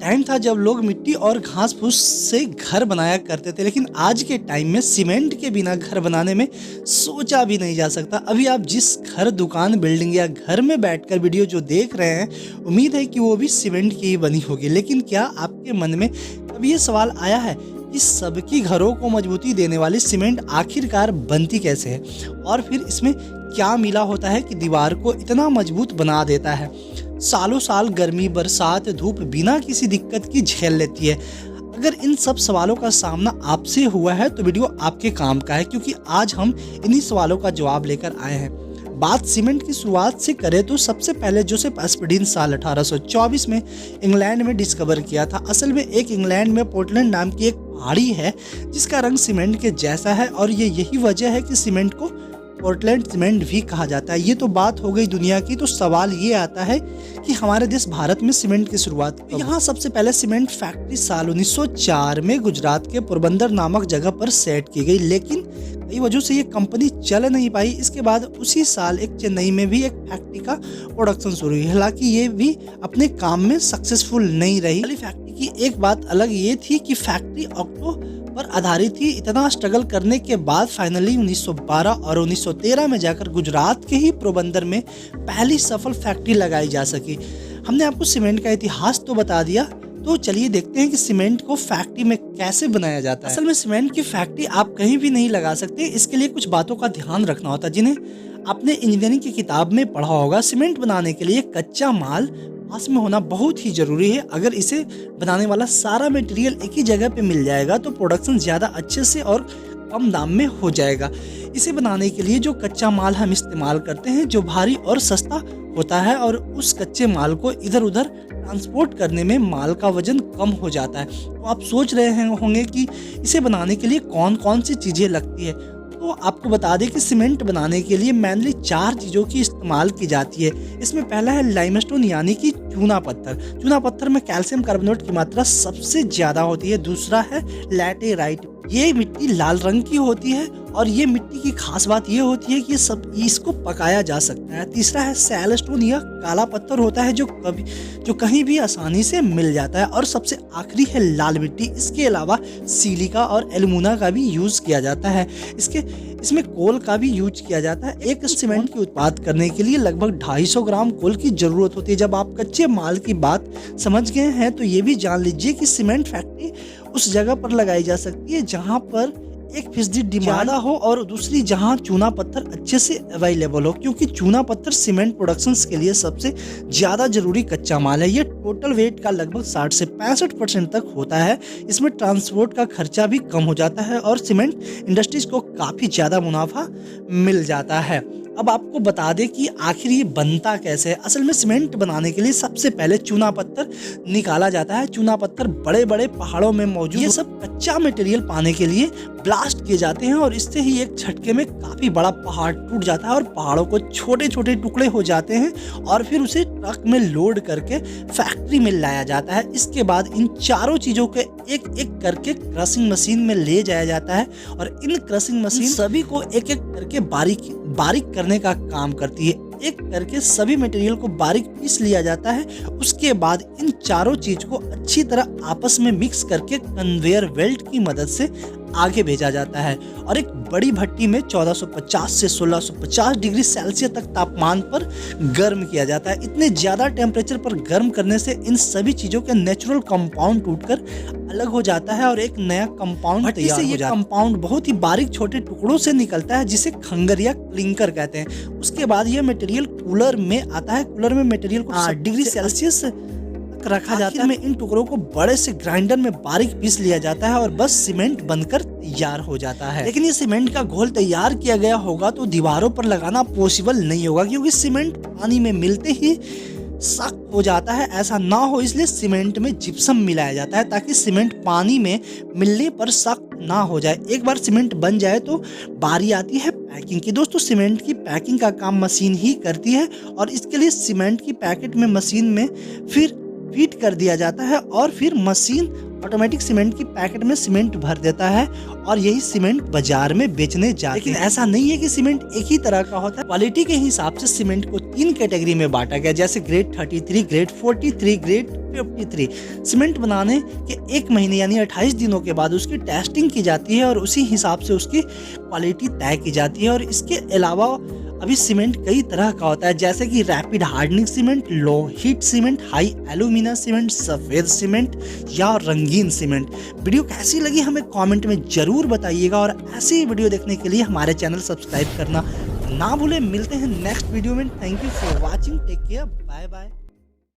Time था जब लोग मिट्टी और घास फूस से घर बनाया करते थे, लेकिन आज के टाइम में सीमेंट के बिना घर बनाने में सोचा भी नहीं जा सकता। अभी आप जिस घर, दुकान, बिल्डिंग या घर में बैठकर वीडियो जो देख रहे हैं, उम्मीद है कि वो भी सीमेंट की ही बनी होगी। लेकिन क्या आपके मन में कभी ये सवाल आया है कि सबकी घरों को मजबूती देने वाली सीमेंट आखिरकार बनती कैसे है, और फिर इसमें क्या मिला होता है कि दीवार को इतना मजबूत बना देता है? सालों साल गर्मी, बरसात, धूप बिना किसी दिक्कत की झेल लेती है। अगर इन सब सवालों का सामना आपसे हुआ है तो वीडियो आपके काम का है, क्योंकि आज हम इन्हीं सवालों का जवाब लेकर आए हैं। बात सीमेंट की शुरुआत से करें तो सबसे पहले जोसेफ एस्पीडिन साल 1824 में इंग्लैंड में डिस्कवर किया था। असल में एक इंग्लैंड में पोर्टलैंड नाम की एक पहाड़ी है जिसका रंग सीमेंट के जैसा है, और यही वजह है कि सीमेंट को पोर्टलैंड सीमेंट भी कहा जाता है। ये तो बात हो गई दुनिया की। तो सवाल ये आता है कि हमारे देश भारत में सीमेंट की शुरुआत कब? यहाँ सबसे पहले सीमेंट फैक्ट्री साल 1904 में गुजरात के पोरबंदर नामक जगह पर सेट की गई, लेकिन कई वजहों से ये कंपनी चल नहीं पाई। इसके बाद उसी साल एक चेन्नई में भी एक फैक्ट्री का प्रोडक्शन शुरू हुई, हालांकि ये भी अपने काम में सक्सेसफुल नहीं रही। फैक्ट्री की एक बात अलग ये थी कि फैक्ट्री ऑक्टो पर आधारित थी। इतना स्ट्रगल करने के बाद फाइनली 1912 और 1913 में जाकर गुजरात के ही पोरबंदर में पहली सफल फैक्ट्री लगाई जा सकी। हमने आपको सीमेंट का इतिहास तो बता दिया, तो चलिए देखते हैं कि सीमेंट को फैक्ट्री में कैसे बनाया जाता है। असल में सीमेंट की फैक्ट्री आप कहीं भी नहीं लगा सकते। इसके लिए कुछ बातों का ध्यान रखना होता है जिन्हें आपने इंजीनियरिंग की किताब में पढ़ा होगा। सीमेंट बनाने के लिए कच्चा माल पास में होना बहुत ही जरूरी है। अगर इसे बनाने वाला सारा मटेरियल एक ही जगह पे मिल जाएगा तो प्रोडक्शन ज़्यादा अच्छे से और कम दाम में हो जाएगा। इसे बनाने के लिए जो कच्चा माल हम इस्तेमाल करते हैं, जो भारी और सस्ता होता है, और उस कच्चे माल को इधर उधर ट्रांसपोर्ट करने में माल का वजन कम हो जाता है। तो आप सोच रहे होंगे कि इसे बनाने के लिए कौन कौन सी चीज़ें लगती है। तो आपको बता दें कि सीमेंट बनाने के लिए मेनली 4 चीज़ों की इस्तेमाल की जाती है। इसमें पहला है लाइमस्टोन, यानी कि चूना पत्थर। चूना पत्थर में कैल्शियम कार्बोनेट की मात्रा सबसे ज़्यादा होती है। दूसरा है लैटेराइट। ये मिट्टी लाल रंग की होती है, और ये मिट्टी की खास बात ये होती है कि इसको पकाया जा सकता है। तीसरा है सैलस्टोन, यह काला पत्थर होता है जो कहीं भी आसानी से मिल जाता है। और सबसे आखिरी है लाल मिट्टी। इसके अलावा सिलिका और एल्यूमिना का भी यूज किया जाता है। इसमें कोल का भी यूज किया जाता है। एक सीमेंट की उत्पाद करने के लिए लगभग 250 ग्राम कोल की जरूरत होती है। जब आप कच्चे माल की बात समझ गए हैं तो ये भी जान लीजिए कि सीमेंट फैक्ट्री उस जगह पर लगाई जा सकती है जहां पर 1% डिमांड हो, और दूसरी जहां चूना पत्थर अच्छे से अवेलेबल हो, क्योंकि चूना पत्थर सीमेंट प्रोडक्शन के लिए सबसे ज्यादा जरूरी कच्चा माल है। ये टोटल वेट का लगभग 60 से 65% तक होता है। इसमें ट्रांसपोर्ट का खर्चा भी कम हो जाता है और सीमेंट इंडस्ट्रीज को काफी ज्यादा मुनाफा मिल जाता है। अब आपको बता दें कि आखिर ये बनता कैसे है। असल में सीमेंट बनाने के लिए सबसे पहले चूना पत्थर निकाला जाता है। चूना पत्थर बड़े बड़े पहाड़ों में मौजूद, ये सब कच्चा मटेरियल पाने के लिए ब्लास्ट किए जाते हैं, और इससे ही एक झटके में काफी बड़ा पहाड़ टूट जाता है और पहाड़ों को छोटे छोटे टुकड़े हो जाते हैं, और फिर उसे ट्रक में लोड करके फैक्ट्री में लाया जाता है। इसके बाद इन चारों चीजों के एक एक करके क्रशिंग मशीन में ले जाया जाता है, और इन क्रशिंग मशीन सभी को एक एक करके बारीक करने का काम करती है। एक करके सभी मटेरियल को बारीक पीस लिया जाता है। उसके बाद इन चारों चीज को अच्छी तरह आपस में मिक्स करके कन्वेयर बेल्ट की मदद से आगे भेजा जाता है, और एक बड़ी भट्टी में 1450 से 1650 डिग्री सेल्सियस तक तापमान पर गर्म किया जाता है। इतने ज्यादा टेम्परेचर पर गर्म करने से इन सभी चीजों के नेचुरल कंपाउंड टूटकर अलग हो जाता है और एक नया कंपाउंड तैयार हो जाता है। कंपाउंड बहुत ही बारीक छोटे टुकड़ों से निकलता है, जिसे खंगर या क्लिंकर कहते हैं। उसके बाद यह मटेरियल कूलर में आता है। कूलर में मटेरियल को 60 डिग्री सेल्सियस रखा जाता है। इन टुकड़ों को बड़े से ग्राइंडर में बारीक पीस लिया जाता है और बस सीमेंट बनकर तैयार हो जाता है। लेकिन ये सीमेंट का घोल तैयार किया गया होगा तो दीवारों पर लगाना पॉसिबल नहीं होगा, क्योंकि सीमेंट पानी में मिलते ही सख्त हो जाता है। ऐसा ना हो इसलिए सीमेंट में जिप्सम मिलाया जाता है, ताकि सीमेंट पानी में मिलने पर सख्त ना हो जाए। एक बार सीमेंट बन जाए तो बारी आती है पैकिंग की। दोस्तों, सीमेंट की पैकिंग का काम मशीन ही करती है, और इसके लिए सीमेंट की पैकेट में मशीन में फिर फीड कर दिया जाता है, और फिर मशीन ऑटोमेटिक सीमेंट की पैकेट में सीमेंट भर देता है और यही सीमेंट बाजार में बेचने जाते हैं। लेकिन ऐसा नहीं है कि सीमेंट एक ही तरह का होता है। क्वालिटी के हिसाब से सीमेंट को 3 कैटेगरी में बांटा गया, जैसे ग्रेड 33, ग्रेड 43, ग्रेड 53। सीमेंट बनाने के 1 महीने यानी 28 दिनों के बाद उसकी टेस्टिंग की जाती है और उसी हिसाब से उसकी क्वालिटी तय की जाती है। और इसके अलावा अभी सीमेंट कई तरह का होता है, जैसे कि rapid hardening cement, low heat cement, high alumina cement, सफ़ेद सीमेंट या रंगीन सीमेंट। वीडियो कैसी लगी हमें कमेंट में ज़रूर बताइएगा और ऐसी वीडियो देखने के लिए हमारे चैनल सब्सक्राइब करना ना भूलें। मिलते हैं नेक्स्ट वीडियो में। Thank you for watching, take care, bye bye.